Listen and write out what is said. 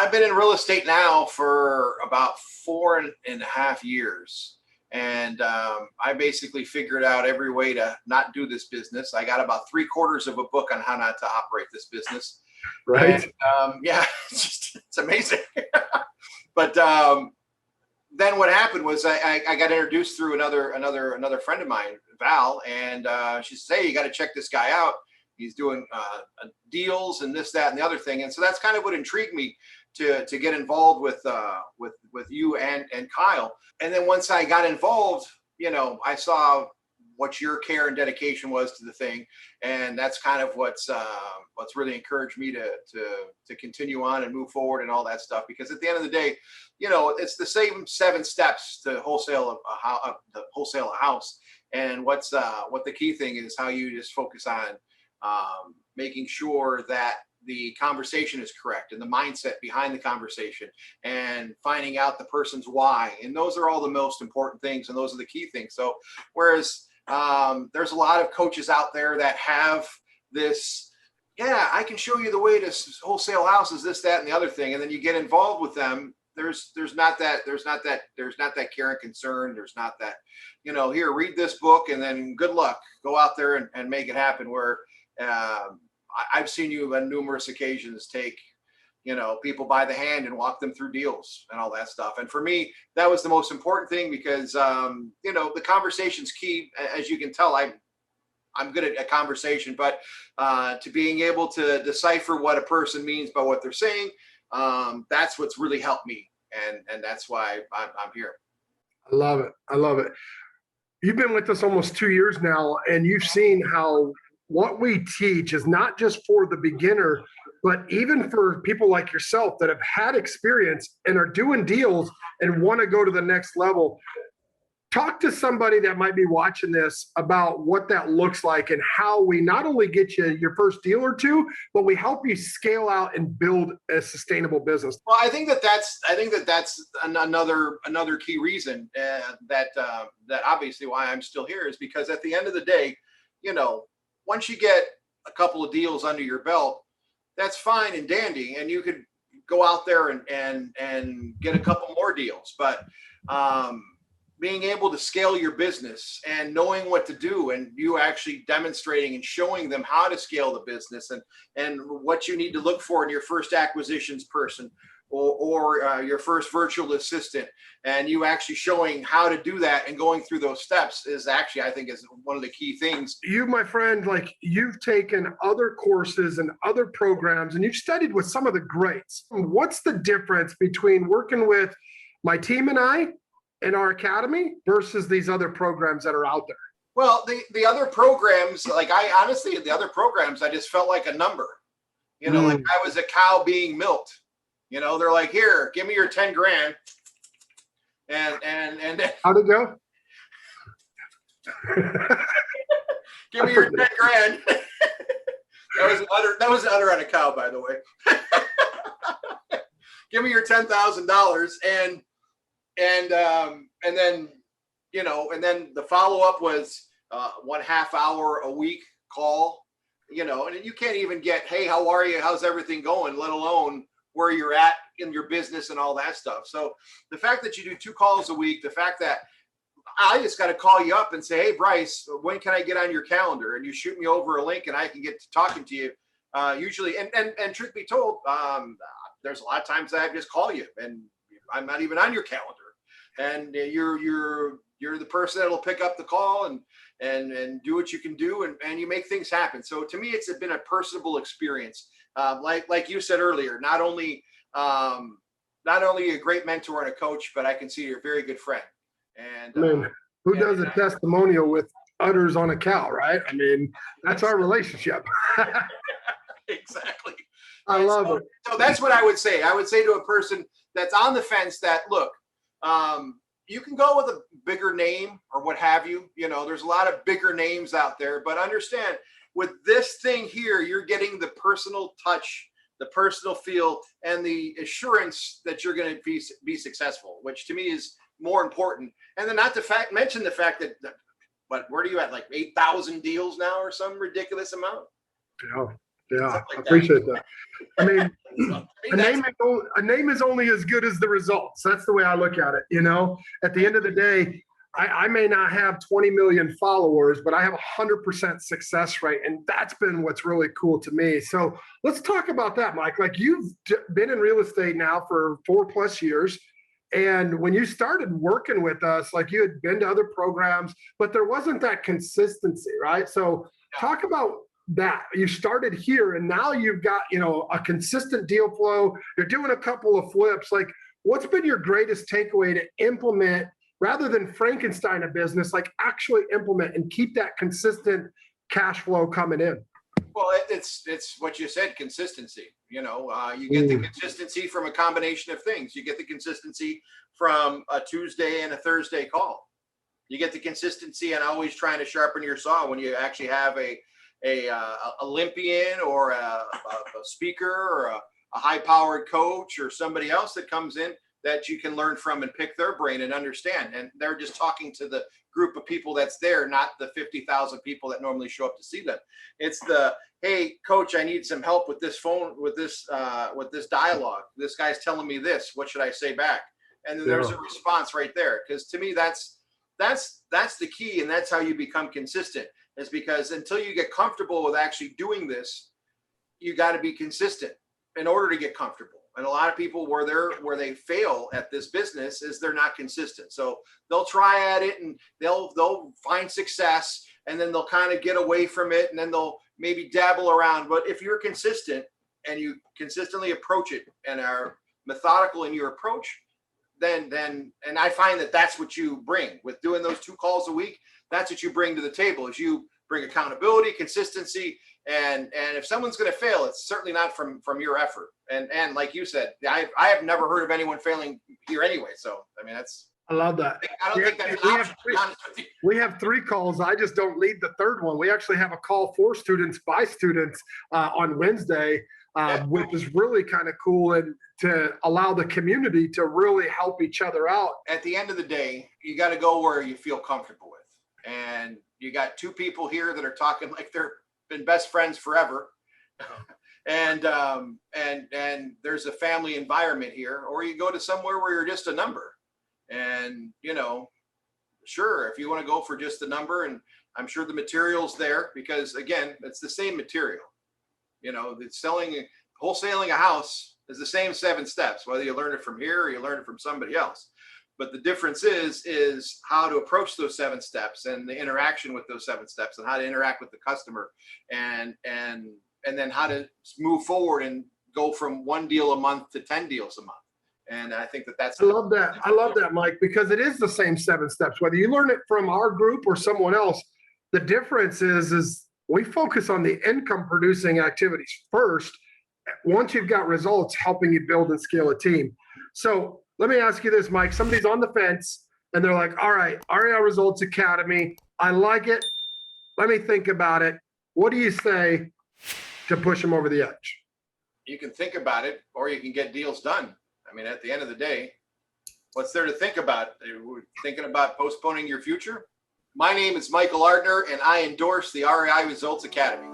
I've been in real estate now for about 4.5 years. And I basically figured out every way to not do this business. I got about 3/4 of a book on how not to operate this business. Right. And, yeah, it's amazing. But then what happened was I got introduced through another friend of mine, Val, and she says, "Hey, you got to check this guy out. He's doing deals and this, that, and the other thing." And so that's kind of what intrigued me to get involved with you and Kyle. And then once I got involved, I saw what your care and dedication was to the thing, and that's kind of what's really encouraged me to continue on and move forward and all that stuff. Because at the end of the day, it's the same 7 steps to wholesale a house. And what the key thing is how you just focus on making sure that the conversation is correct and the mindset behind the conversation and finding out the person's why. And those are all the most important things. And those are the key things. So whereas there's a lot of coaches out there that have this, yeah, I can show you the way to wholesale houses, this, that, and the other thing. And then you get involved with them. There's not that care and concern. There's not that, here, read this book and then good luck, go out there and make it happen. Where I've seen you on numerous occasions take, people by the hand and walk them through deals and all that stuff. And for me, that was the most important thing because, the conversation's key. As you can tell, I'm good at a conversation, but to being able to decipher what a person means by what they're saying, that's what's really helped me. And that's why I'm here. I love it. I love it. You've been with us almost 2 years now, and you've seen how what we teach is not just for the beginner, but even for people like yourself that have had experience and are doing deals and want to go to the next level. Talk to somebody that might be watching this about what that looks like and how we not only get you your first deal or two, but we help you scale out and build a sustainable business. Well, I think that's another key reason that obviously why I'm still here is because at the end of the day, once you get a couple of deals under your belt, that's fine and dandy, and you could go out there and get a couple more deals. But being able to scale your business and knowing what to do, and you actually demonstrating and showing them how to scale the business and what you need to look for in your first acquisitions person or your first virtual assistant, and you actually showing how to do that and going through those steps is actually, I think, is one of the key things. You, my friend, you've taken other courses and other programs, and you've studied with some of the greats. What's the difference between working with my team and I in our academy versus these other programs that are out there? Well, the other programs, the other programs, I just felt like a number, like I was a cow being milked. They're like, here, give me your 10 grand. And how'd it go? Give me your 10 grand. That was an udder on a cow, by the way. Give me your $10,000 and then, and then the follow-up was 1/2 hour a week call, and you can't even get, hey, how are you? How's everything going? Let alone where you're at in your business and all that stuff. So the fact that you do 2 calls a week, the fact that I just got to call you up and say, hey, Bryce, when can I get on your calendar? And you shoot me over a link and I can get to talking to you usually. And truth be told, there's a lot of times that I just call you and I'm not even on your calendar. And you're the person that'll pick up the call and do what you can do and you make things happen. So to me, it's been a personable experience. Like you said earlier, not only a great mentor and a coach, but I can see you're a very good friend. And who does a testimonial with udders on a cow, right? I mean, that's our relationship. Exactly. I love it. So that's what I would say. I would say to a person that's on the fence that, look, you can go with a bigger name or what have you. There's a lot of bigger names out there, but understand with this thing here, you're getting the personal touch, the personal feel, and the assurance that you're going to be successful, which to me is more important. And then not to mention the fact that, where are you at? Like 8,000 deals now or some ridiculous amount? Yeah. Yeah, Something I like appreciate that. I mean, So, to me, a name is only as good as the results. That's the way I look at it. You know, at the end of the day, I may not have 20 million followers, but I have 100% success rate. And that's been what's really cool to me. So let's talk about that, Mike. Like you've been in real estate now for 4+ years. And when you started working with us, like you had been to other programs, but there wasn't that consistency, right? So talk about that. You started here and now you've got, you know, a consistent deal flow. You're doing a couple of flips. Like what's been your greatest takeaway to implement rather than Frankenstein a business, like actually implement and keep that consistent cash flow coming in? well, it's what you said, consistency. You know, you get the consistency from a combination of things. You get the consistency from a Tuesday and a Thursday call. You get the consistency and always trying to sharpen your saw when you actually have a Olympian or a speaker or a high-powered coach or somebody else that comes in that you can learn from and pick their brain and understand. And they're just talking to the group of people that's there, not the 50,000 people that normally show up to see them. It's the, hey, coach, I need some help with this phone, with this dialogue. This guy's telling me this. What should I say back? And then there's a response right there. Because to me, that's the key, and that's how you become consistent. Is because until you get comfortable with actually doing this, you got to be consistent in order to get comfortable. And a lot of people where they fail at this business is they're not consistent. So they'll try at it and they'll find success and then they'll kind of get away from it and then they'll maybe dabble around. But if you're consistent and you consistently approach it and are methodical in your approach, then and I find that that's what you bring with doing those 2 calls a week. That's what you bring to the table is you bring accountability, consistency, and if someone's going to fail, it's certainly not from your effort. And like you said, I have never heard of anyone failing here anyway. So I mean, I love that. I don't think that's an option, to be honest with you. We have 3 calls. I just don't lead the 3rd one. We actually have a call for students by students on Wednesday, which is really kind of cool and to allow the community to really help each other out. At the end of the day, you got to go where you feel comfortable with. And you got 2 people here that are talking like they're been best friends forever. and there's a family environment here, or you go to somewhere where you're just a number. And, you know, sure, if you want to go for just the number, and I'm sure the material's there because again, it's the same material. You know, it's wholesaling a house is the same 7 steps, whether you learn it from here or you learn it from somebody else. But the difference is how to approach those 7 steps and the interaction with those 7 steps and how to interact with the customer and then how to move forward and go from 1 deal a month to 10 deals a month. And I think that's. I love that, Mike, because it is the same 7 steps, whether you learn it from our group or someone else. The difference is we focus on the income producing activities first. Once you've got results, helping you build and scale a team. So let me ask you this, Mike. Somebody's on the fence and they're like, all right, REI Results Academy, I like it. Let me think about it. What do you say to push them over the edge? You can think about it or you can get deals done. I mean, at the end of the day, what's there to think about? Are thinking about postponing your future? My name is Michael Gardner, and I endorse the REI Results Academy.